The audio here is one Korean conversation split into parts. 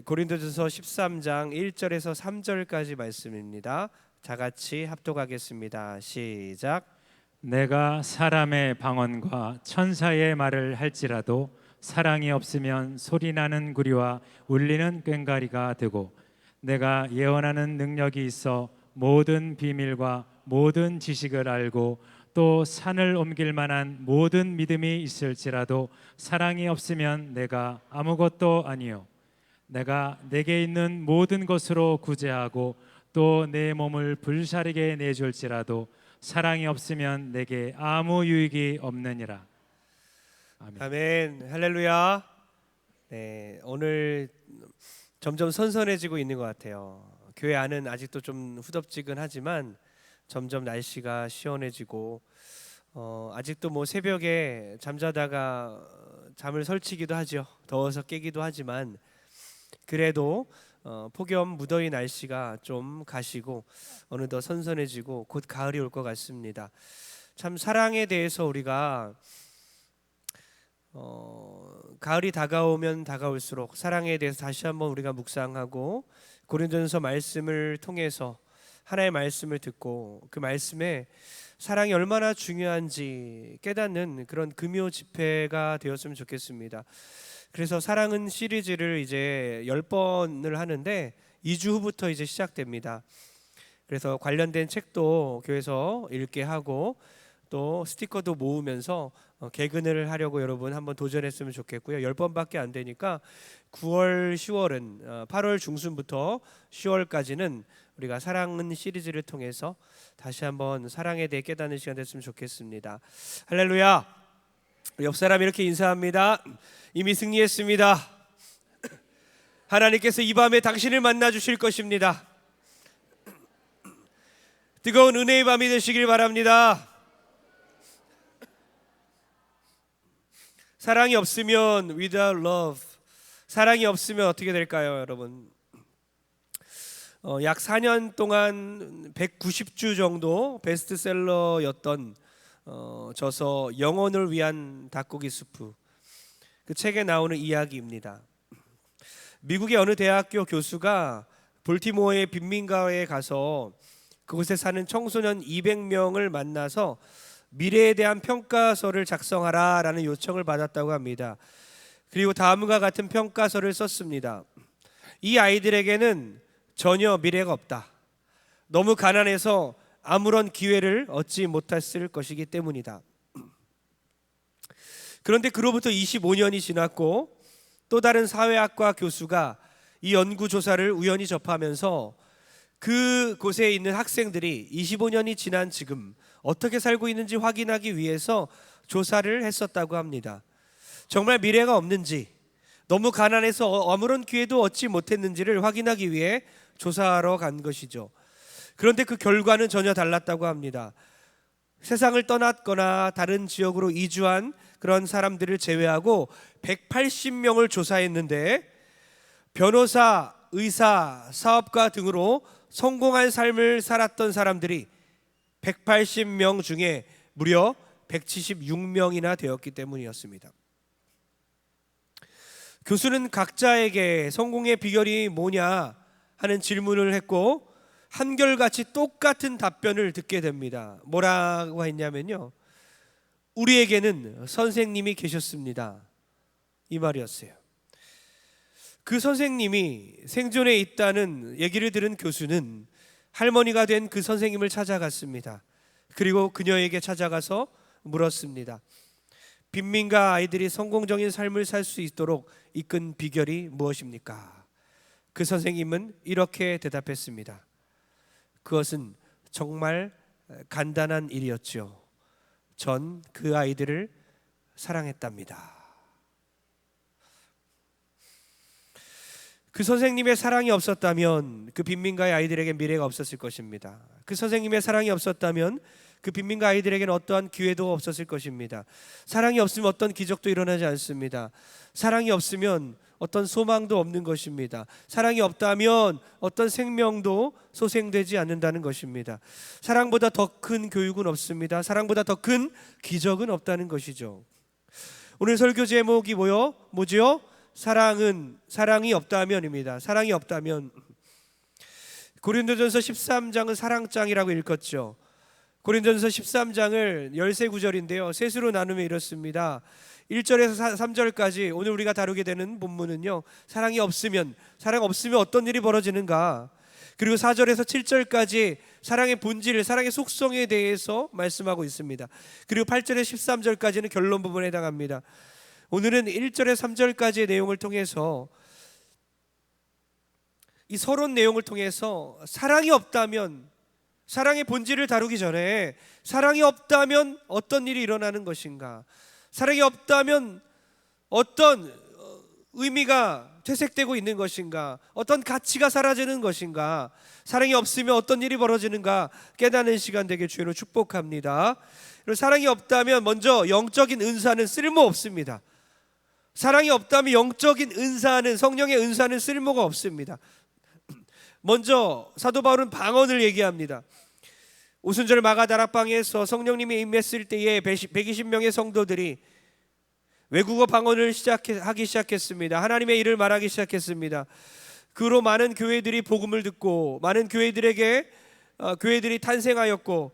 고린도전서 13장 1절에서 3절까지 말씀입니다. 다 같이 합독하겠습니다. 시작. 내가 사람의 방언과 천사의 말을 할지라도 사랑이 없으면 소리나는 구리와 울리는 꽹과리가 되고, 내가 예언하는 능력이 있어 모든 비밀과 모든 지식을 알고 또 산을 옮길 만한 모든 믿음이 있을지라도 사랑이 없으면 내가 아무것도 아니요, 내가 내게 있는 모든 것으로 구제하고 또 내 몸을 불사르게 내줄지라도 사랑이 없으면 내게 아무 유익이 없느니라. 아멘. 아멘. 할렐루야. 네, 오늘 점점 선선해지고 있는 것 같아요. 교회 안은 아직도 좀 후덥지근하지만 점점 날씨가 시원해지고 아직도 뭐 새벽에 잠자다가 잠을 설치기도 하죠. 더워서 깨기도 하지만 그래도 폭염 무더위 날씨가 좀 가시고 어느덧 선선해지고 곧 가을이 올 것 같습니다. 참 사랑에 대해서 우리가 가을이 다가오면 다가올수록 사랑에 대해서 다시 한번 우리가 묵상하고 고린도전서 말씀을 통해서 하나의 말씀을 듣고 그 말씀에 사랑이 얼마나 중요한지 깨닫는 그런 금요 집회가 되었으면 좋겠습니다. 그래서 사랑은 시리즈를 이제 10번을 하는데 2주 후부터 이제 시작됩니다. 그래서 관련된 책도 교회에서 읽게 하고 또 스티커도 모으면서 개근을 하려고 여러분 한번 도전했으면 좋겠고요. 10번밖에 안 되니까 9월, 10월은 8월 중순부터 10월까지는 우리가 사랑은 시리즈를 통해서 다시 한번 사랑에 대해 깨닫는 시간 됐으면 좋겠습니다. 할렐루야. 옆 사람 이렇게 인사합니다. 이미 승리했습니다. 하나님께서 이 밤에 당신을 만나 주실 것입니다. 뜨거운 은혜의 밤이 되시길 바랍니다. 사랑이 없으면 without love, 사랑이 없으면 어떻게 될까요, 여러분? 약 4년 동안 190주 정도 베스트셀러였던 저서 영혼을 위한 닭고기 수프, 그 책에 나오는 이야기입니다. 미국의 어느 대학교 교수가 볼티모어의 빈민가에 가서 그곳에 사는 청소년 200명을 만나서 미래에 대한 평가서를 작성하라라는 요청을 받았다고 합니다. 그리고 다음과 같은 평가서를 썼습니다. 이 아이들에게는 전혀 미래가 없다. 너무 가난해서 아무런 기회를 얻지 못했을 것이기 때문이다. 그런데 그로부터 25년이 지났고 또 다른 사회학과 교수가 이 연구조사를 우연히 접하면서 그곳에 있는 학생들이 25년이 지난 지금 어떻게 살고 있는지 확인하기 위해서 조사를 했었다고 합니다. 정말 미래가 없는지, 너무 가난해서 아무런 기회도 얻지 못했는지를 확인하기 위해 조사하러 간 것이죠. 그런데 그 결과는 전혀 달랐다고 합니다. 세상을 떠났거나 다른 지역으로 이주한 그런 사람들을 제외하고 180명을 조사했는데 변호사, 의사, 사업가 등으로 성공한 삶을 살았던 사람들이 180명 중에 무려 176명이나 되었기 때문이었습니다. 교수는 각자에게 성공의 비결이 뭐냐 하는 질문을 했고 한결같이 똑같은 답변을 듣게 됩니다. 뭐라고 했냐면요, 우리에게는 선생님이 계셨습니다, 이 말이었어요. 그 선생님이 생존해 있다는 얘기를 들은 교수는 할머니가 된 그 선생님을 찾아갔습니다. 그리고 그녀에게 찾아가서 물었습니다. 빈민가 아이들이 성공적인 삶을 살 수 있도록 이끈 비결이 무엇입니까? 그 선생님은 이렇게 대답했습니다. 그것은 정말 간단한 일이었죠. 전 그 아이들을 사랑했답니다. 그 선생님의 사랑이 없었다면 그 빈민가의 아이들에게 미래가 없었을 것입니다. 그 선생님의 사랑이 없었다면 그 빈민가 아이들에게는 어떠한 기회도 없었을 것입니다. 사랑이 없으면 어떤 기적도 일어나지 않습니다. 사랑이 없으면 어떤 소망도 없는 것입니다. 사랑이 없다면 어떤 생명도 소생되지 않는다는 것입니다. 사랑보다 더 큰 교육은 없습니다. 사랑보다 더 큰 기적은 없다는 것이죠. 오늘 설교 제목이 뭐지요? 사랑이 없다면입니다. 사랑이 없다면. 고린도전서 13장은 사랑장이라고 읽었죠. 고린도전서 13장을 13구절인데요. 셋으로 나누면 이렇습니다. 1절에서 3절까지 오늘 우리가 다루게 되는 본문은요, 사랑 없으면 어떤 일이 벌어지는가, 그리고 4절에서 7절까지 사랑의 본질, 사랑의 속성에 대해서 말씀하고 있습니다. 그리고 8절에서 13절까지는 결론 부분에 해당합니다. 오늘은 1절에서 3절까지의 내용을 통해서, 이 서론 내용을 통해서 사랑이 없다면, 사랑의 본질을 다루기 전에 사랑이 없다면 어떤 일이 일어나는 것인가, 사랑이 없다면 어떤 의미가 퇴색되고 있는 것인가, 어떤 가치가 사라지는 것인가, 사랑이 없으면 어떤 일이 벌어지는가 깨닫는 시간 되게 주로 축복합니다. 그리고 사랑이 없다면 먼저 영적인 은사는 쓸모없습니다. 사랑이 없다면 영적인 은사는, 성령의 은사는 쓸모가 없습니다. 먼저 사도 바울은 방언을 얘기합니다. 오순절 마가 다락방에서 성령님이 임했을 때에 120명의 성도들이 외국어 방언을 하기 시작했습니다. 하나님의 일을 말하기 시작했습니다. 그로 많은 교회들이 복음을 듣고 많은 교회들이 탄생하였고,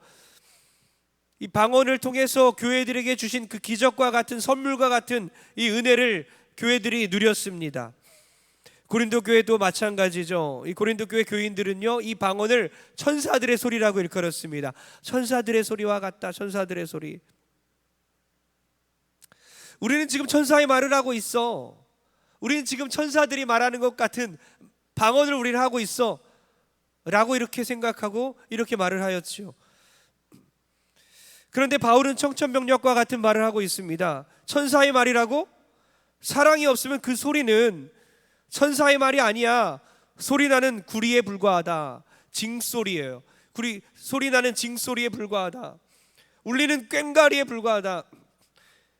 이 방언을 통해서 교회들에게 주신 그 기적과 같은 선물과 같은 이 은혜를 교회들이 누렸습니다. 고린도 교회도 마찬가지죠. 이 고린도 교회 교인들은요, 이 방언을 천사들의 소리라고 일컬었습니다. 천사들의 소리와 같다. 천사들의 소리. 우리는 지금 천사의 말을 하고 있어. 우리는 지금 천사들이 말하는 것 같은 방언을 우리는 하고 있어 라고 이렇게 생각하고 이렇게 말을 하였지요. 그런데 바울은 청천벽력과 같은 말을 하고 있습니다. 천사의 말이라고? 사랑이 없으면 그 소리는 천사의 말이 아니야. 소리나는 구리에 불과하다. 징소리예요. 소리나는 징소리에 불과하다. 울리는 꽹과리에 불과하다.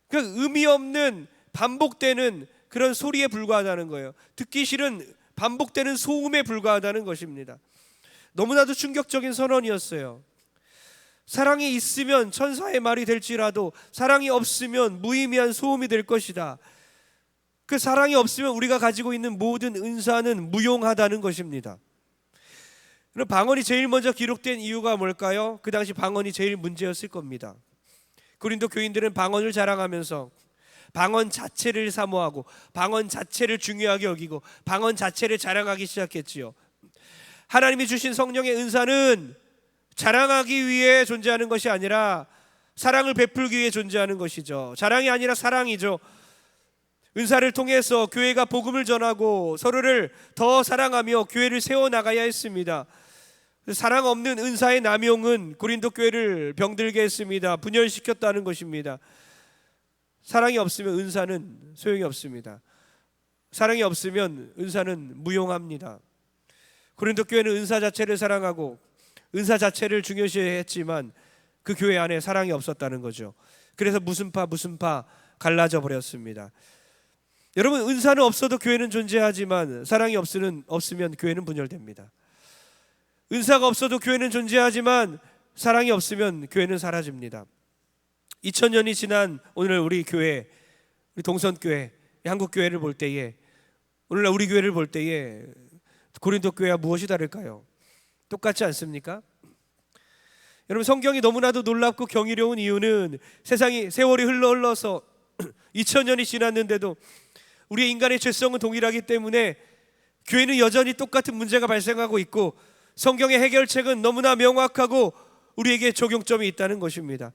그 의미 없는 반복되는 그런 소리에 불과하다는 거예요. 듣기 싫은 반복되는 소음에 불과하다는 것입니다. 너무나도 충격적인 선언이었어요. 사랑이 있으면 천사의 말이 될지라도 사랑이 없으면 무의미한 소음이 될 것이다. 그 사랑이 없으면 우리가 가지고 있는 모든 은사는 무용하다는 것입니다. 그럼 방언이 제일 먼저 기록된 이유가 뭘까요? 그 당시 방언이 제일 문제였을 겁니다. 고린도 교인들은 방언을 자랑하면서 방언 자체를 사모하고 방언 자체를 중요하게 여기고 방언 자체를 자랑하기 시작했지요. 하나님이 주신 성령의 은사는 자랑하기 위해 존재하는 것이 아니라 사랑을 베풀기 위해 존재하는 것이죠. 자랑이 아니라 사랑이죠. 은사를 통해서 교회가 복음을 전하고 서로를 더 사랑하며 교회를 세워나가야 했습니다. 사랑 없는 은사의 남용은 고린도 교회를 병들게 했습니다. 분열시켰다는 것입니다. 사랑이 없으면 은사는 소용이 없습니다. 사랑이 없으면 은사는 무용합니다. 고린도 교회는 은사 자체를 사랑하고 은사 자체를 중요시했지만 그 교회 안에 사랑이 없었다는 거죠. 그래서 무슨 파 갈라져 버렸습니다. 여러분, 은사는 없어도 교회는 존재하지만 사랑이 없으면 교회는 분열됩니다. 은사가 없어도 교회는 존재하지만 사랑이 없으면 교회는 사라집니다. 2000년이 지난 오늘 우리 교회, 우리 동선교회, 한국교회를 볼 때에, 오늘날 우리 교회를 볼 때에 고린도 교회와 무엇이 다를까요? 똑같지 않습니까? 여러분, 성경이 너무나도 놀랍고 경이로운 이유는 세월이 흘러서 2000년이 지났는데도 우리의 인간의 죄성은 동일하기 때문에 교회는 여전히 똑같은 문제가 발생하고 있고 성경의 해결책은 너무나 명확하고 우리에게 적용점이 있다는 것입니다.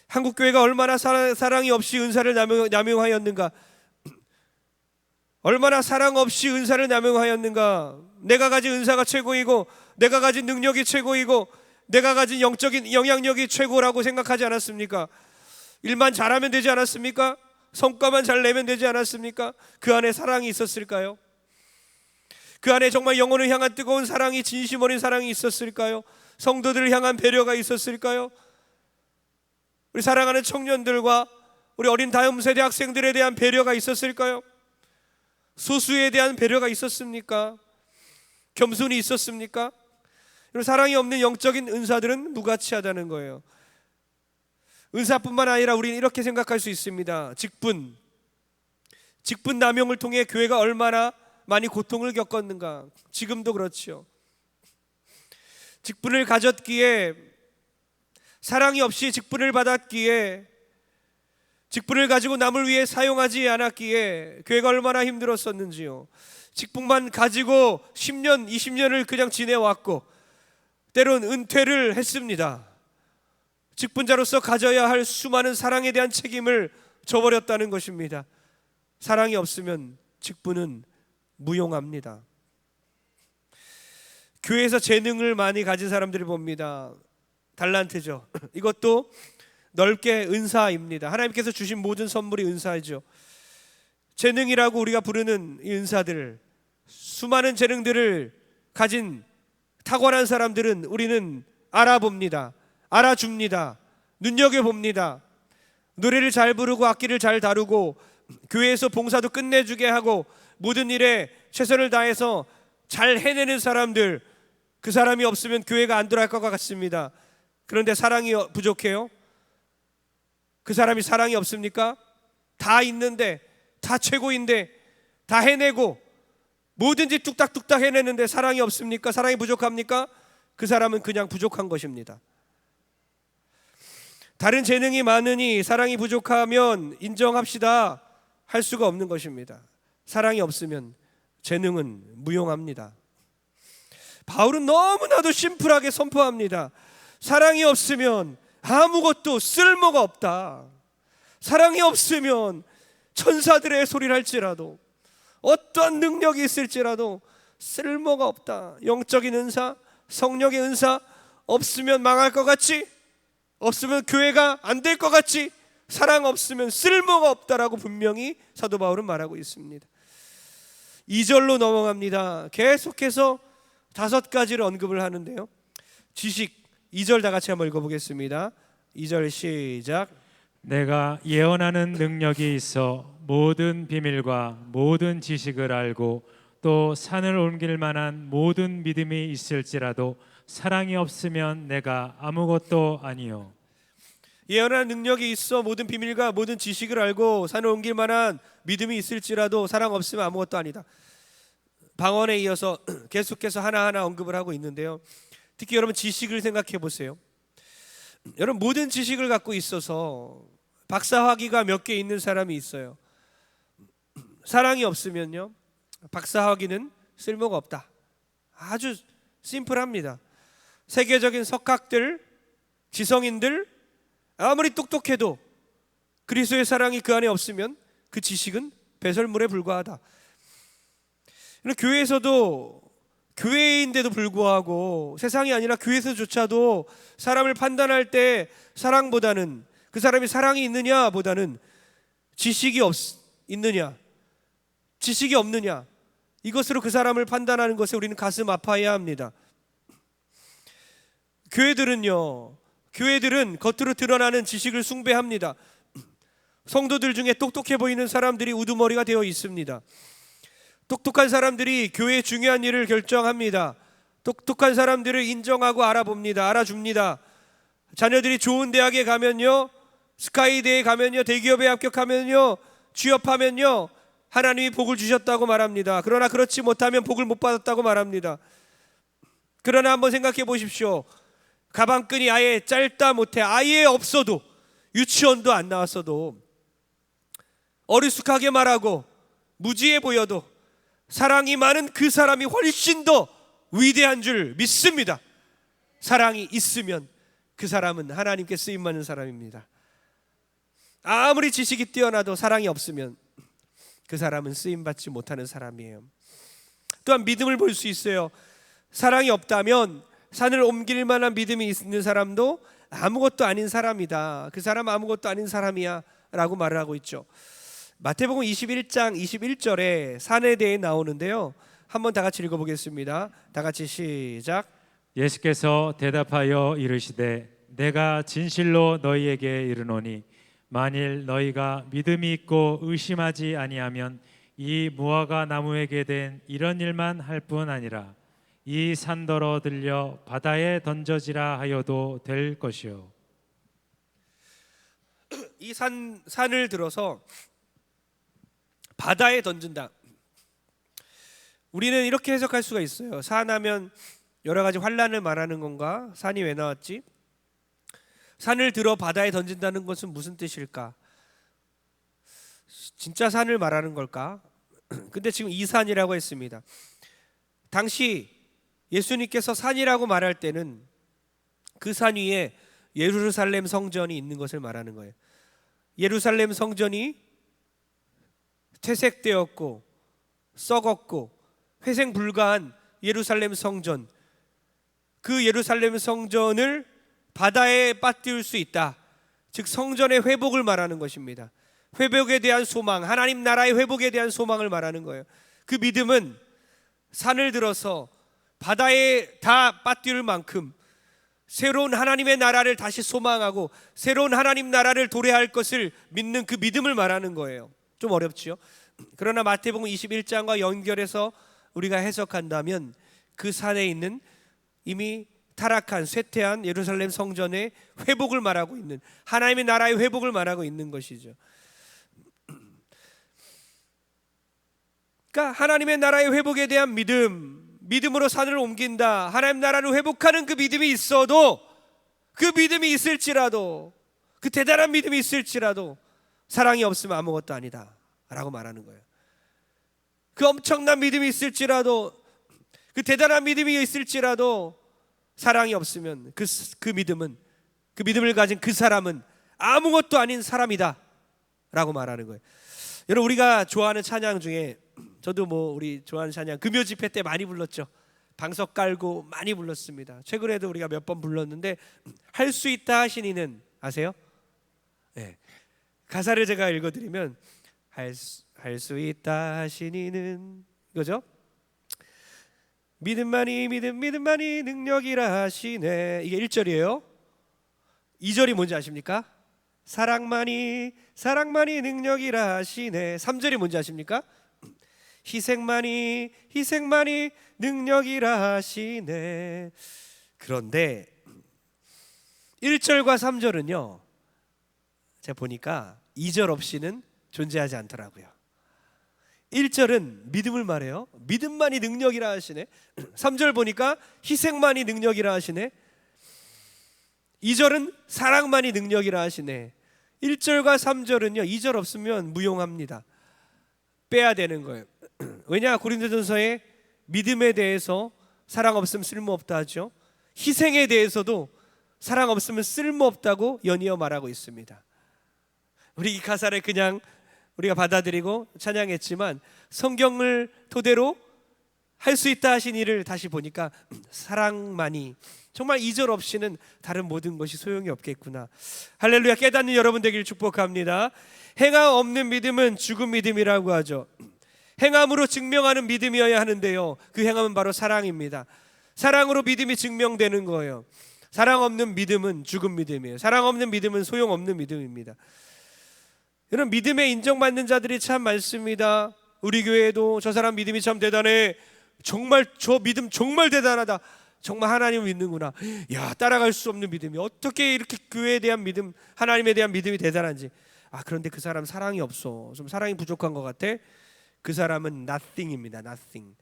한국교회가 얼마나 사랑이 없이 은사를 남용하였는가, 얼마나 사랑 없이 은사를 남용하였는가. 내가 가진 은사가 최고이고 내가 가진 능력이 최고이고 내가 가진 영적인 영향력이 최고라고 생각하지 않았습니까? 일만 잘하면 되지 않았습니까? 성과만 잘 내면 되지 않았습니까? 그 안에 사랑이 있었을까요? 그 안에 정말 영혼을 향한 뜨거운 사랑이, 진심 어린 사랑이 있었을까요? 성도들을 향한 배려가 있었을까요? 우리 사랑하는 청년들과 우리 어린 다음 세대 학생들에 대한 배려가 있었을까요? 소수에 대한 배려가 있었습니까? 겸손이 있었습니까? 사랑이 없는 영적인 은사들은 무가치하다는 거예요. 은사뿐만 아니라 우리는 이렇게 생각할 수 있습니다. 직분 남용을 통해 교회가 얼마나 많이 고통을 겪었는가. 지금도 그렇죠. 직분을 가졌기에, 사랑이 없이 직분을 받았기에, 직분을 가지고 남을 위해 사용하지 않았기에 교회가 얼마나 힘들었었는지요. 직분만 가지고 10년, 20년을 그냥 지내왔고 때론 은퇴를 했습니다. 직분자로서 가져야 할 수많은 사랑에 대한 책임을 져버렸다는 것입니다. 사랑이 없으면 직분은 무용합니다. 교회에서 재능을 많이 가진 사람들을 봅니다. 달란트죠. 이것도 넓게 은사입니다. 하나님께서 주신 모든 선물이 은사이죠. 재능이라고 우리가 부르는 이 은사들, 수많은 재능들을 가진 탁월한 사람들은 우리는 알아봅니다. 알아줍니다. 눈여겨봅니다. 노래를 잘 부르고 악기를 잘 다루고 교회에서 봉사도 끝내주게 하고 모든 일에 최선을 다해서 잘 해내는 사람들, 그 사람이 없으면 교회가 안 돌아갈 것 같습니다. 그런데 사랑이 부족해요? 그 사람이 사랑이 없습니까? 다 있는데, 다 최고인데, 다 해내고 뭐든지 뚝딱뚝딱 해내는데 사랑이 없습니까? 사랑이 부족합니까? 그 사람은 그냥 부족한 것입니다. 다른 재능이 많으니 사랑이 부족하면 인정합시다 할 수가 없는 것입니다. 사랑이 없으면 재능은 무용합니다. 바울은 너무나도 심플하게 선포합니다. 사랑이 없으면 아무것도 쓸모가 없다. 사랑이 없으면 천사들의 소리를 할지라도, 어떠한 능력이 있을지라도 쓸모가 없다. 영적인 은사, 성령의 은사 없으면 망할 것 같지? 없으면 교회가 안 될 것 같지? 사랑 없으면 쓸모가 없다라고 분명히 사도 바울은 말하고 있습니다. 2절로 넘어갑니다. 계속해서 5가지를 언급을 하는데요. 지식, 2절 다 같이 한번 읽어보겠습니다. 2절 시작. 내가 예언하는 능력이 있어 모든 비밀과 모든 지식을 알고 또 산을 옮길 만한 모든 믿음이 있을지라도 사랑이 없으면 내가 아무것도 아니요. 예언하는 능력이 있어 모든 비밀과 모든 지식을 알고 산을 옮길 만한 믿음이 있을지라도 사랑 없으면 아무것도 아니다. 방언에 이어서 계속해서 하나하나 언급을 하고 있는데요. 특히 여러분 지식을 생각해 보세요. 여러분 모든 지식을 갖고 있어서 박사학위가 몇 개 있는 사람이 있어요. 사랑이 없으면요, 박사학위는 쓸모가 없다. 아주 심플합니다. 세계적인 석학들, 지성인들 아무리 똑똑해도 그리스도의 사랑이 그 안에 없으면 그 지식은 배설물에 불과하다. 교회에서도, 교회인데도 불구하고 세상이 아니라 교회에서조차도 사람을 판단할 때 사랑보다는, 그 사람이 사랑이 있느냐 보다는 지식이 있느냐, 지식이 없느냐, 이것으로 그 사람을 판단하는 것에 우리는 가슴 아파해야 합니다. 교회들은 겉으로 드러나는 지식을 숭배합니다. 성도들 중에 똑똑해 보이는 사람들이 우두머리가 되어 있습니다. 똑똑한 사람들이 교회의 중요한 일을 결정합니다. 똑똑한 사람들을 인정하고 알아봅니다. 알아줍니다. 자녀들이 좋은 대학에 가면요, 스카이대에 가면요, 대기업에 합격하면요, 취업하면요, 하나님이 복을 주셨다고 말합니다. 그러나 그렇지 못하면 복을 못 받았다고 말합니다. 그러나 한번 생각해 보십시오. 가방끈이 아예 짧다 못해 아예 없어도, 유치원도 안 나왔어도, 어리숙하게 말하고 무지해 보여도 사랑이 많은 그 사람이 훨씬 더 위대한 줄 믿습니다. 사랑이 있으면 그 사람은 하나님께 쓰임받는 사람입니다. 아무리 지식이 뛰어나도 사랑이 없으면 그 사람은 쓰임받지 못하는 사람이에요. 또한 믿음을 볼 수 있어요. 사랑이 없다면 산을 옮길 만한 믿음이 있는 사람도 아무것도 아닌 사람이다. 그 사람 아무것도 아닌 사람이야 라고 말을 하고 있죠. 마태복음 21장 21절에 산에 대해 나오는데요, 한번 다 같이 읽어보겠습니다. 다 같이 시작. 예수께서 대답하여 이르시되 내가 진실로 너희에게 이르노니 만일 너희가 믿음이 있고 의심하지 아니하면 이 무화과 나무에게 된 이런 일만 할 뿐 아니라 이 산더러 들려 바다에 던져지라 하여도 될 것이요. 이 산을 들어서 바다에 던진다. 우리는 이렇게 해석할 수가 있어요. 산하면 여러 가지 환란을 말하는 건가? 산이 왜 나왔지? 산을 들어 바다에 던진다는 것은 무슨 뜻일까? 진짜 산을 말하는 걸까? 근데 지금 이 산이라고 했습니다. 당시 예수님께서 산이라고 말할 때는 그 산 위에 예루살렘 성전이 있는 것을 말하는 거예요. 예루살렘 성전이 퇴색되었고 썩었고 회생 불가한 예루살렘 성전, 그 예루살렘 성전을 바다에 빠뜨릴 수 있다. 즉 성전의 회복을 말하는 것입니다. 회복에 대한 소망, 하나님 나라의 회복에 대한 소망을 말하는 거예요. 그 믿음은 산을 들어서 바다에 다 빠뜨릴 만큼 새로운 하나님의 나라를 다시 소망하고 새로운 하나님 나라를 도래할 것을 믿는 그 믿음을 말하는 거예요. 좀 어렵죠. 그러나 마태복음 21장과 연결해서 우리가 해석한다면 그 산에 있는 이미 타락한 쇠퇴한 예루살렘 성전의 회복을 말하고 있는, 하나님의 나라의 회복을 말하고 있는 것이죠. 그러니까 하나님의 나라의 회복에 대한 믿음으로 산을 옮긴다, 하나님 나라를 회복하는 그 믿음이 있어도, 그 믿음이 있을지라도, 그 대단한 믿음이 있을지라도 사랑이 없으면 아무것도 아니다 라고 말하는 거예요. 그 엄청난 믿음이 있을지라도, 그 대단한 믿음이 있을지라도 사랑이 없으면 그 믿음은, 그 믿음을 가진 그 사람은 아무것도 아닌 사람이다 라고 말하는 거예요. 여러분, 우리가 좋아하는 찬양 중에, 저도 우리 좋아하는 찬양 금요 집회 때 많이 불렀죠. 방석 깔고 많이 불렀습니다. 최근에도 우리가 몇 번 불렀는데, 할 수 있다 하시니는 아세요? 네. 가사를 제가 읽어드리면 할 수 있다 하시니는 이거죠. 믿음만이 능력이라 하시네. 이게 1절이에요. 2절이 뭔지 아십니까? 사랑만이 능력이라 하시네. 3절이 뭔지 아십니까? 희생만이 능력이라 하시네. 그런데 1절과 3절은요, 제가 보니까 2절 없이는 존재하지 않더라고요. 1절은 믿음을 말해요. 믿음만이 능력이라 하시네. 3절 보니까 희생만이 능력이라 하시네. 2절은 사랑만이 능력이라 하시네. 1절과 3절은요, 2절 없으면 무용합니다. 빼야 되는 거예요. 왜냐? 고린도전서에 믿음에 대해서 사랑 없으면 쓸모없다 하죠. 희생에 대해서도 사랑 없으면 쓸모없다고 연이어 말하고 있습니다. 우리 이 가사를 그냥 우리가 받아들이고 찬양했지만, 성경을 토대로 할 수 있다 하신 이를 다시 보니까 사랑만이, 정말 2절 없이는 다른 모든 것이 소용이 없겠구나. 할렐루야. 깨닫는 여러분 되길 축복합니다. 행함 없는 믿음은 죽은 믿음이라고 하죠. 행함으로 증명하는 믿음이어야 하는데요, 그 행함은 바로 사랑입니다. 사랑으로 믿음이 증명되는 거예요. 사랑 없는 믿음은 죽은 믿음이에요. 사랑 없는 믿음은 소용없는 믿음입니다. 이런 믿음에 인정받는 자들이 참 많습니다. 우리 교회에도 저 사람 믿음이 참 대단해, 정말 저 믿음 정말 대단하다, 정말 하나님을 믿는구나, 야, 따라갈 수 없는 믿음이, 어떻게 이렇게 교회에 대한 믿음, 하나님에 대한 믿음이 대단한지. 그런데 그 사람 사랑이 없어, 좀 사랑이 부족한 것 같아. 그 사람은 nothing입니다. nothing.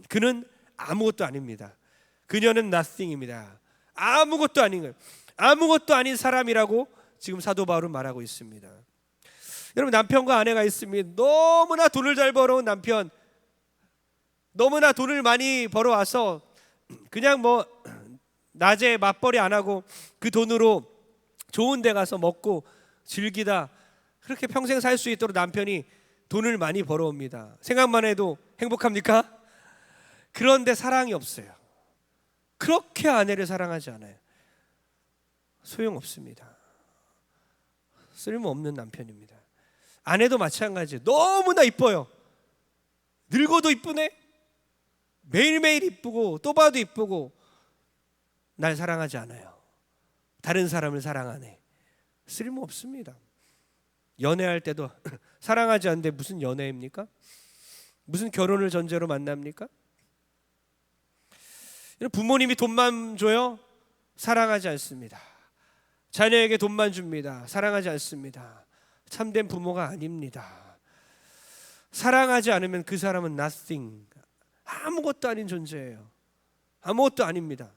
그는 아무것도 아닙니다. 그녀는 nothing입니다. 아무것도 아닌 거예요. 아무것도 아닌 사람이라고 지금 사도 바울은 말하고 있습니다. 여러분, 남편과 아내가 있습니다. 너무나 돈을 잘 벌어온 남편, 너무나 돈을 많이 벌어와서 그냥 낮에 맞벌이 안 하고 그 돈으로 좋은 데 가서 먹고 즐기다, 그렇게 평생 살 수 있도록 남편이 돈을 많이 벌어옵니다. 생각만 해도 행복합니까? 그런데 사랑이 없어요. 그렇게 아내를 사랑하지 않아요. 소용없습니다. 쓸모없는 남편입니다. 아내도 마찬가지예요. 너무나 이뻐요. 늙어도 이쁘네. 매일매일 이쁘고 또 봐도 이쁘고 날 사랑하지 않아요. 다른 사람을 사랑하네. 쓸모없습니다. 연애할 때도 사랑하지 않는데 무슨 연애입니까? 무슨 결혼을 전제로 만납니까? 부모님이 돈만 줘요? 사랑하지 않습니다. 자녀에게 돈만 줍니다. 사랑하지 않습니다. 참된 부모가 아닙니다. 사랑하지 않으면 그 사람은 nothing, 아무것도 아닌 존재예요. 아무것도 아닙니다.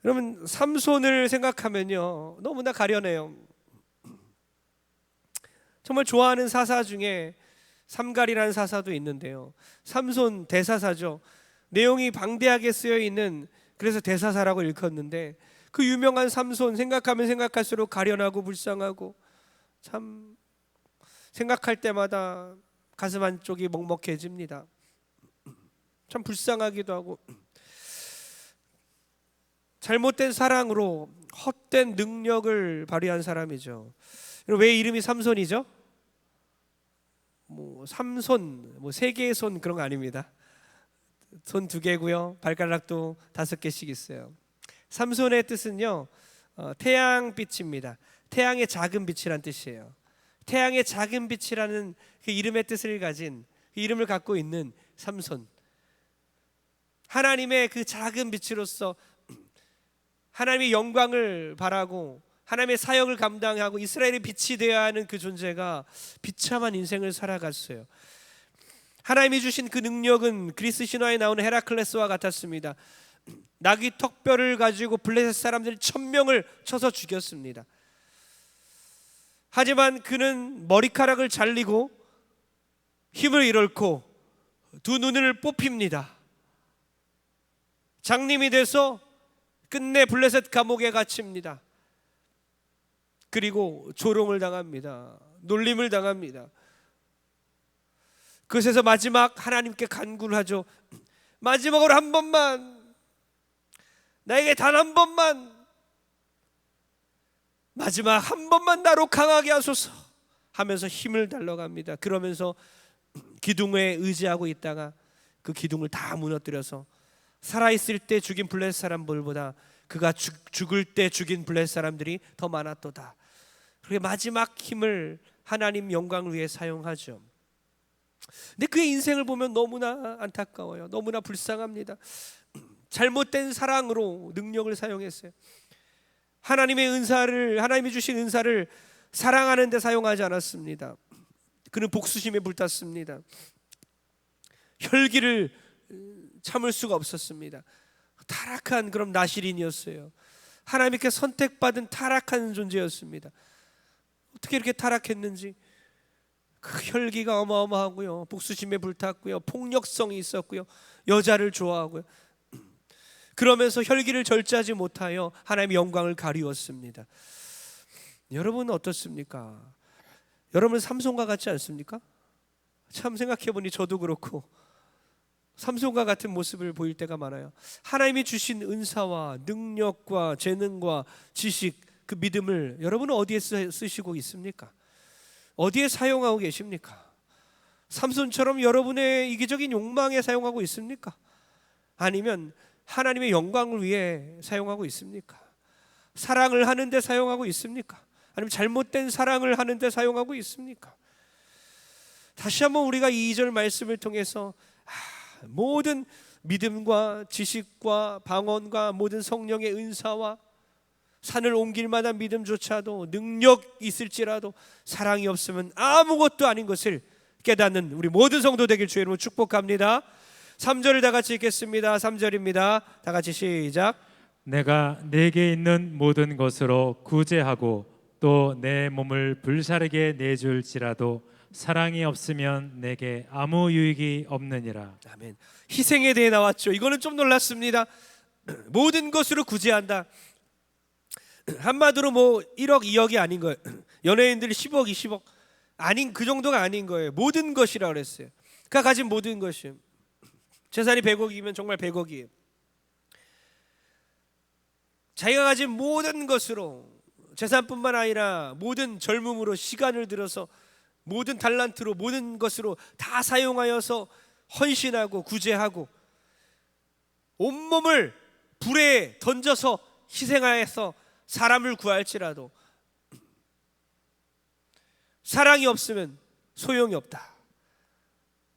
여러분, 삼손을 생각하면요, 너무나 가련해요. 정말 좋아하는 사사 중에 삼갈이라는 사사도 있는데요, 삼손 대사사죠. 내용이 방대하게 쓰여 있는, 그래서 대사사라고 일컫는데, 그 유명한 삼손 생각하면 생각할수록 가련하고 불쌍하고, 참 생각할 때마다 가슴 한쪽이 먹먹해집니다. 참 불쌍하기도 하고, 잘못된 사랑으로 헛된 능력을 발휘한 사람이죠. 왜 이름이 삼손이죠? 뭐 삼손, 뭐 세 개의 손 그런 거 아닙니다. 손 2개고요, 발가락도 5개씩 있어요. 삼손의 뜻은요, 태양빛입니다. 태양의 작은 빛이란 뜻이에요. 태양의 작은 빛이라는 그 이름의 뜻을 가진, 그 이름을 갖고 있는 삼손, 하나님의 그 작은 빛으로서 하나님의 영광을 바라고 하나님의 사역을 감당하고 이스라엘의 빛이 되어야 하는 그 존재가 비참한 인생을 살아갔어요. 하나님이 주신 그 능력은 그리스 신화에 나오는 헤라클레스와 같았습니다. 나귀 턱뼈를 가지고 블레셋 사람들 1000명을 쳐서 죽였습니다. 하지만 그는 머리카락을 잘리고 힘을 잃고 2 눈을 뽑힙니다. 장님이 돼서 끝내 블레셋 감옥에 갇힙니다. 그리고 조롱을 당합니다. 놀림을 당합니다. 그것에서 마지막 하나님께 간구를 하죠. 마지막으로 한 번만, 나에게 단 한 번만, 마지막 한 번만 나로 강하게 하소서 하면서 힘을 달러갑니다. 그러면서 기둥에 의지하고 있다가 그 기둥을 다 무너뜨려서 살아있을 때 죽인 블레셋 사람들보다 그가 죽을 때 죽인 블레셋 사람들이 더 많았도다. 그렇게 마지막 힘을 하나님 영광을 위해 사용하죠. 근데 그의 인생을 보면 너무나 안타까워요. 너무나 불쌍합니다. 잘못된 사랑으로 능력을 사용했어요. 하나님의 은사를, 하나님이 주신 은사를 사랑하는 데 사용하지 않았습니다. 그는 복수심에 불탔습니다. 혈기를 참을 수가 없었습니다. 타락한 그런 나실인이었어요. 하나님께 선택받은 타락한 존재였습니다. 어떻게 이렇게 타락했는지, 그 혈기가 어마어마하고요, 복수심에 불탔고요, 폭력성이 있었고요, 여자를 좋아하고요. 그러면서 혈기를 절제하지 못하여 하나님의 영광을 가리웠습니다. 여러분은 어떻습니까? 여러분 삼손과 같지 않습니까? 참 생각해보니 저도 그렇고 삼손과 같은 모습을 보일 때가 많아요. 하나님이 주신 은사와 능력과 재능과 지식, 그 믿음을 여러분은 어디에 쓰시고 있습니까? 어디에 사용하고 계십니까? 삼손처럼 여러분의 이기적인 욕망에 사용하고 있습니까? 아니면 하나님의 영광을 위해 사용하고 있습니까? 사랑을 하는데 사용하고 있습니까? 아니면 잘못된 사랑을 하는데 사용하고 있습니까? 다시 한번 우리가 이 2절 말씀을 통해서 모든 믿음과 지식과 방언과 모든 성령의 은사와 산을 옮길 만한 믿음조차도 능력 있을지라도 사랑이 없으면 아무것도 아닌 것을 깨닫는 우리 모든 성도 되길 주의 이름으로 축복합니다. 3절을 다 같이 읽겠습니다. 3절입니다. 다 같이 시작. 내가 내게 있는 모든 것으로 구제하고 또 내 몸을 불사르게 내줄지라도 사랑이 없으면 내게 아무 유익이 없느니라. 아멘. 희생에 대해 나왔죠. 이거는 좀 놀랐습니다. 모든 것으로 구제한다. 한마디로 뭐 1억 2억이 아닌 거예요. 연예인들이 10억 20억 아닌, 그 정도가 아닌 거예요. 모든 것이라고 그랬어요. 그가 가진 모든 것이, 재산이 100억이면 정말 100억이에요. 자기가 가진 모든 것으로, 재산뿐만 아니라 모든 젊음으로 시간을 들여서 모든 달란트로 모든 것으로 다 사용하여서 헌신하고 구제하고 온몸을 불에 던져서 희생하여서 사람을 구할지라도 사랑이 없으면 소용이 없다.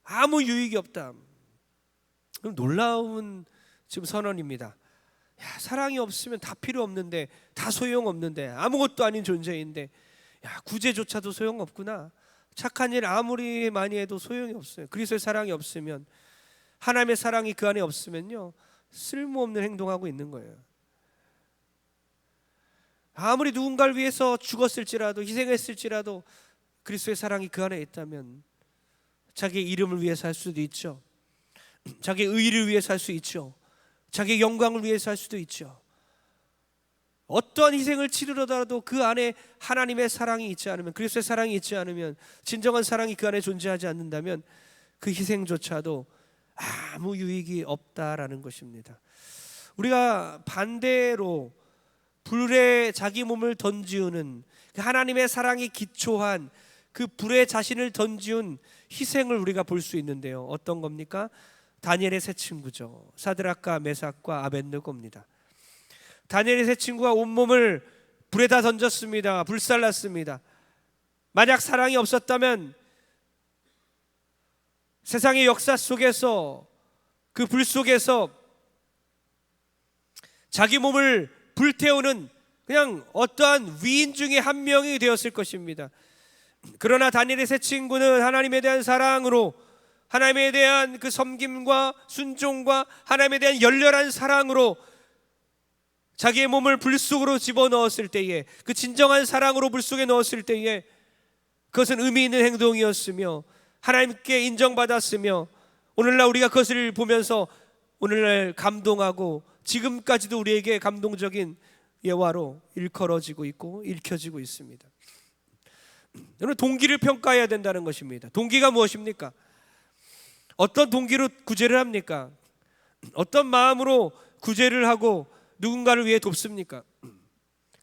아무 유익이 없다. 그럼 놀라운 지금 선언입니다. 야, 사랑이 없으면 다 필요 없는데, 다 소용 없는데, 아무것도 아닌 존재인데, 야, 구제조차도 소용 없구나. 착한 일 아무리 많이 해도 소용이 없어요. 그리스도의 사랑이 없으면, 하나님의 사랑이 그 안에 없으면요, 쓸모없는 행동하고 있는 거예요. 아무리 누군가를 위해서 죽었을지라도, 희생했을지라도 그리스도의 사랑이 그 안에 있다면 자기의 이름을 위해서 할 수도 있죠. 자기의 의의를 위해서 할 수 있죠. 자기의 영광을 위해서 할 수도 있죠. 어떠한 희생을 치르더라도 그 안에 하나님의 사랑이 있지 않으면, 그리스도의 사랑이 있지 않으면, 진정한 사랑이 그 안에 존재하지 않는다면 그 희생조차도 아무 유익이 없다라는 것입니다. 우리가 반대로 불에 자기 몸을 던지우는 그 하나님의 사랑이 기초한 그 불에 자신을 던지운 희생을 우리가 볼 수 있는데요. 어떤 겁니까? 다니엘의 세 친구죠. 사드락과 메삭과 아벳느고입니다. 다니엘의 세 친구가 온몸을 불에다 던졌습니다. 불살랐습니다. 만약 사랑이 없었다면 세상의 역사 속에서, 그 불 속에서 자기 몸을 불태우는 그냥 어떠한 위인 중에 한 명이 되었을 것입니다. 그러나 다니엘의 세 친구는 하나님에 대한 사랑으로, 하나님에 대한 그 섬김과 순종과 하나님에 대한 열렬한 사랑으로 자기의 몸을 불 속으로 집어넣었을 때에, 그 진정한 사랑으로 불 속에 넣었을 때에 그것은 의미 있는 행동이었으며 하나님께 인정받았으며, 오늘날 우리가 그것을 보면서 오늘날 감동하고 지금까지도 우리에게 감동적인 예화로 일컬어지고 있고 읽혀지고 있습니다. 여러분, 동기를 평가해야 된다는 것입니다. 동기가 무엇입니까? 어떤 동기로 구제를 합니까? 어떤 마음으로 구제를 하고 누군가를 위해 돕습니까?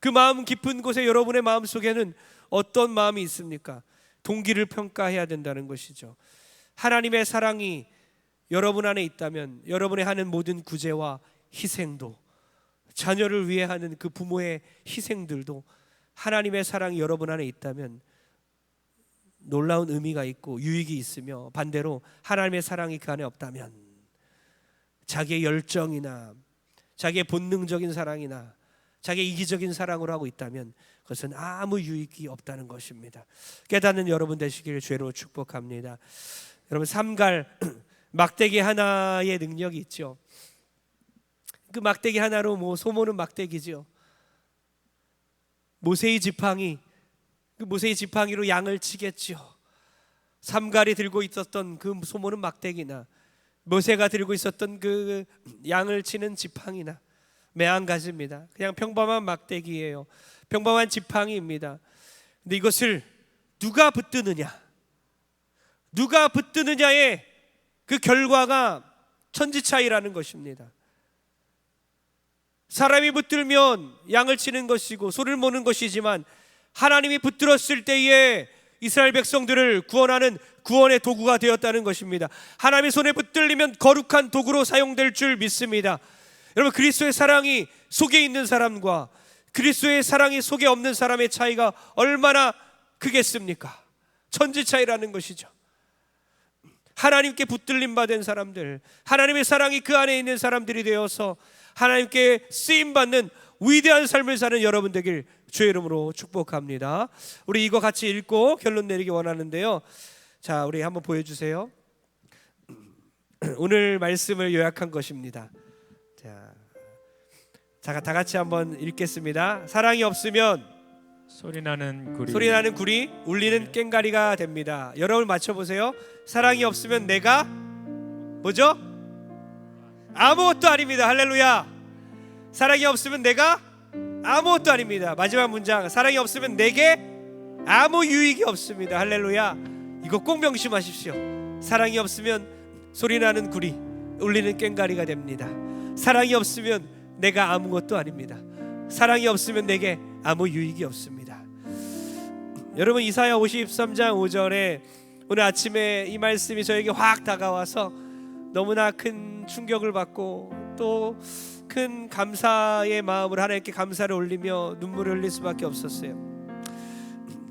그 마음 깊은 곳에 여러분의 마음 속에는 어떤 마음이 있습니까? 동기를 평가해야 된다는 것이죠. 하나님의 사랑이 여러분 안에 있다면 여러분의 하는 모든 구제와 희생도, 자녀를 위해 하는 그 부모의 희생들도 하나님의 사랑이 여러분 안에 있다면 놀라운 의미가 있고 유익이 있으며, 반대로 하나님의 사랑이 그 안에 없다면 자기의 열정이나 자기의 본능적인 사랑이나 자기의 이기적인 사랑으로 하고 있다면 그것은 아무 유익이 없다는 것입니다. 깨닫는 여러분 되시기를 주로 축복합니다. 여러분, 삼갈 막대기 하나의 능력이 있죠. 그 막대기 하나로 소모는 막대기죠. 모세의 지팡이, 그 모세의 지팡이로 양을 치겠죠. 삼갈이 들고 있었던 그 소모는 막대기나 모세가 들고 있었던 그 양을 치는 지팡이나 매한가지입니다. 그냥 평범한 막대기예요. 평범한 지팡이입니다. 근데 이것을 누가 붙드느냐, 누가 붙드느냐의 그 결과가 천지차이라는 것입니다. 사람이 붙들면 양을 치는 것이고 소를 모는 것이지만, 하나님이 붙들었을 때에 이스라엘 백성들을 구원하는 구원의 도구가 되었다는 것입니다. 하나님의 손에 붙들리면 거룩한 도구로 사용될 줄 믿습니다. 여러분, 그리스도의 사랑이 속에 있는 사람과 그리스도의 사랑이 속에 없는 사람의 차이가 얼마나 크겠습니까? 천지 차이라는 것이죠. 하나님께 붙들림 받은 사람들, 하나님의 사랑이 그 안에 있는 사람들이 되어서 하나님께 쓰임받는 위대한 삶을 사는 여러분 되길 주의 이름으로 축복합니다. 우리 이거 같이 읽고 결론 내리기 원하는데요. 자, 우리 한번 보여주세요. 오늘 말씀을 요약한 것입니다. 자, 다 같이 한번 읽겠습니다. 사랑이 없으면 소리나는 구리 울리는 꽹가리가 됩니다. 여러분 맞춰보세요. 사랑이 없으면 내가 뭐죠? 아무것도 아닙니다. 할렐루야. 사랑이 없으면 내가 아무것도 아닙니다. 마지막 문장, 사랑이 없으면 내게 아무 유익이 없습니다. 할렐루야. 이거 꼭 명심하십시오. 사랑이 없으면 소리나는 구리, 울리는 꽹가리가 됩니다. 사랑이 없으면 내가 아무것도 아닙니다. 사랑이 없으면 내게 아무 유익이 없습니다. 여러분, 이사야 53장 5절에 오늘 아침에 이 말씀이 저에게 확 다가와서 너무나 큰 충격을 받고 또 큰 감사의 마음으로 하나님께 감사를 올리며 눈물을 흘릴 수밖에 없었어요.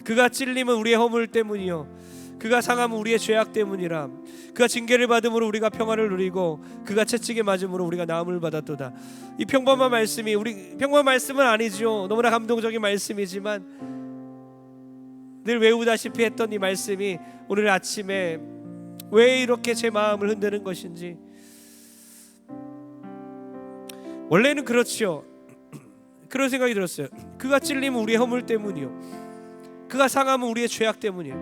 그가 찔림은 우리의 허물 때문이요, 그가 상함은 우리의 죄악 때문이라. 그가 징계를 받음으로 우리가 평안을 누리고 그가 채찍에 맞음으로 우리가 나음을 받았도다. 이 평범한 말씀이, 우리 평범한 말씀은 아니죠. 너무나 감동적인 말씀이지만 늘 외우다시피 했던 이 말씀이 오늘 아침에 왜 이렇게 제 마음을 흔드는 것인지. 원래는 그렇지요. 그런 생각이 들었어요. 그가 찔림은 우리의 허물 때문이요, 그가 상함은 우리의 죄악 때문이에요.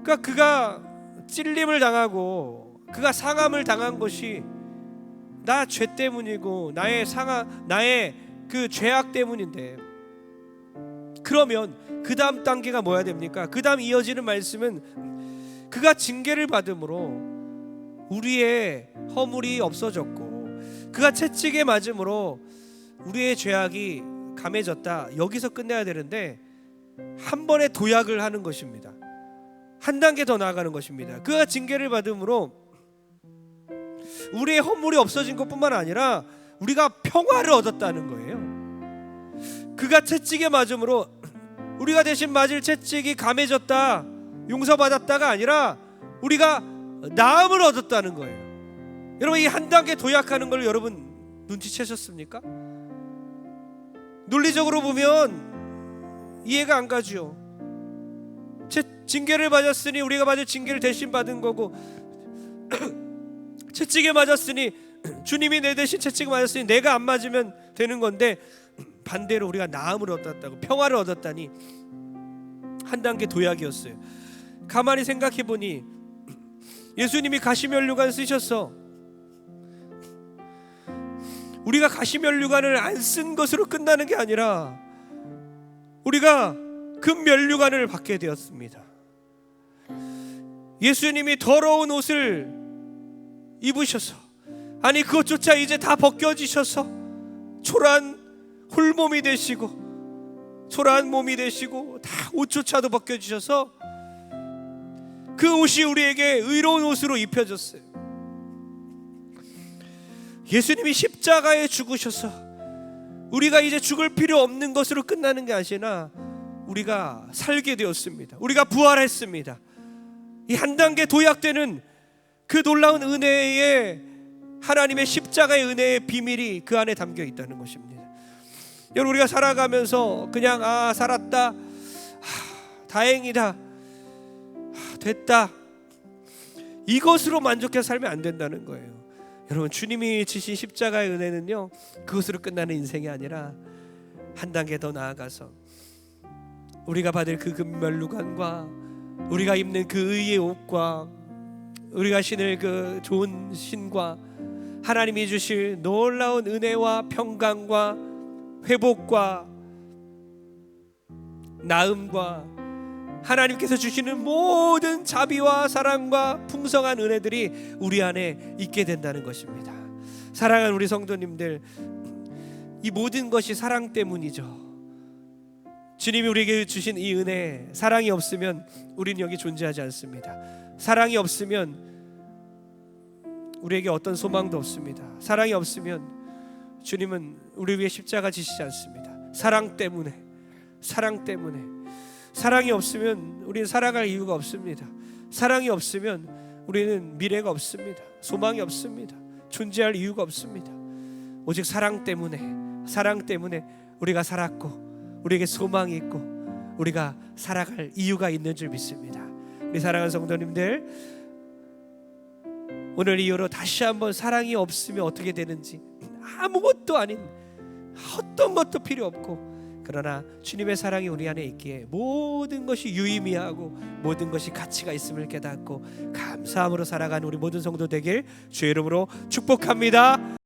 그러니까 그가 찔림을 당하고 그가 상함을 당한 것이 나 죄 때문이고 나의 그 죄악 때문인데, 그러면 그 다음 단계가 뭐야 됩니까? 그 다음 이어지는 말씀은 그가 징계를 받음으로 우리의 허물이 없어졌고 그가 채찍에 맞음으로 우리의 죄악이 감해졌다. 여기서 끝내야 되는데 한 번에 도약을 하는 것입니다. 한 단계 더 나아가는 것입니다. 그가 징계를 받음으로 우리의 허물이 없어진 것뿐만 아니라 우리가 평화를 얻었다는 거예요. 그가 채찍에 맞음으로 우리가 대신 맞을 채찍이 감해졌다, 용서받았다가 아니라 우리가 나음을 얻었다는 거예요. 여러분, 이 한 단계 도약하는 걸 여러분 눈치채셨습니까? 논리적으로 보면 이해가 안 가죠. 징계를 맞았으니 우리가 맞을 징계를 대신 받은 거고, 채찍에 맞았으니 주님이 내 대신 채찍을 맞았으니 내가 안 맞으면 되는 건데, 반대로 우리가 나음을 얻었다고, 평화를 얻었다니 한 단계 도약이었어요. 가만히 생각해 보니 예수님이 가시면류관 쓰셨어. 우리가 가시면류관을 안 쓴 것으로 끝나는 게 아니라 우리가 금면류관을 받게 되었습니다. 예수님이 더러운 옷을 입으셔서, 아니 그것조차 이제 다 벗겨지셔서 초라한 홀몸이 되시고 초라한 몸이 되시고 다 옷조차도 벗겨지셔서 그 옷이 우리에게 의로운 옷으로 입혀졌어요. 예수님이 십자가에 죽으셔서 우리가 이제 죽을 필요 없는 것으로 끝나는 게 아니라 우리가 살게 되었습니다. 우리가 부활했습니다. 이 한 단계 도약되는 그 놀라운 은혜의, 하나님의 십자가의 은혜의 비밀이 그 안에 담겨 있다는 것입니다. 여러분, 우리가 살아가면서 그냥 살았다, 다행이다, 됐다, 이것으로 만족해서 살면 안 된다는 거예요. 여러분, 주님이 지신 십자가의 은혜는요, 그것으로 끝나는 인생이 아니라 한 단계 더 나아가서 우리가 받을 그 금면류관과 우리가 입는 그 의의 옷과 우리가 신을 그 좋은 신과 하나님이 주실 놀라운 은혜와 평강과 회복과 나음과 하나님께서 주시는 모든 자비와 사랑과 풍성한 은혜들이 우리 안에 있게 된다는 것입니다. 사랑하는 우리 성도님들, 이 모든 것이 사랑 때문이죠. 주님이 우리에게 주신 이 은혜, 사랑이 없으면 우리는 여기 존재하지 않습니다. 사랑이 없으면 우리에게 어떤 소망도 없습니다. 사랑이 없으면 주님은 우리 위해 십자가 지시지 않습니다. 사랑 때문에, 사랑 때문에. 사랑이 없으면 우리는 살아갈 이유가 없습니다. 사랑이 없으면 우리는 미래가 없습니다. 소망이 없습니다. 존재할 이유가 없습니다. 오직 사랑 때문에, 사랑 때문에 우리가 살았고 우리에게 소망이 있고 우리가 살아갈 이유가 있는 줄 믿습니다. 우리 사랑하는 성도님들, 오늘 이후로 다시 한번 사랑이 없으면 어떻게 되는지, 아무것도 아닌 어떤 것도 필요 없고, 그러나 주님의 사랑이 우리 안에 있기에 모든 것이 유의미하고 모든 것이 가치가 있음을 깨닫고 감사함으로 살아가는 우리 모든 성도 되길 주의 이름으로 축복합니다.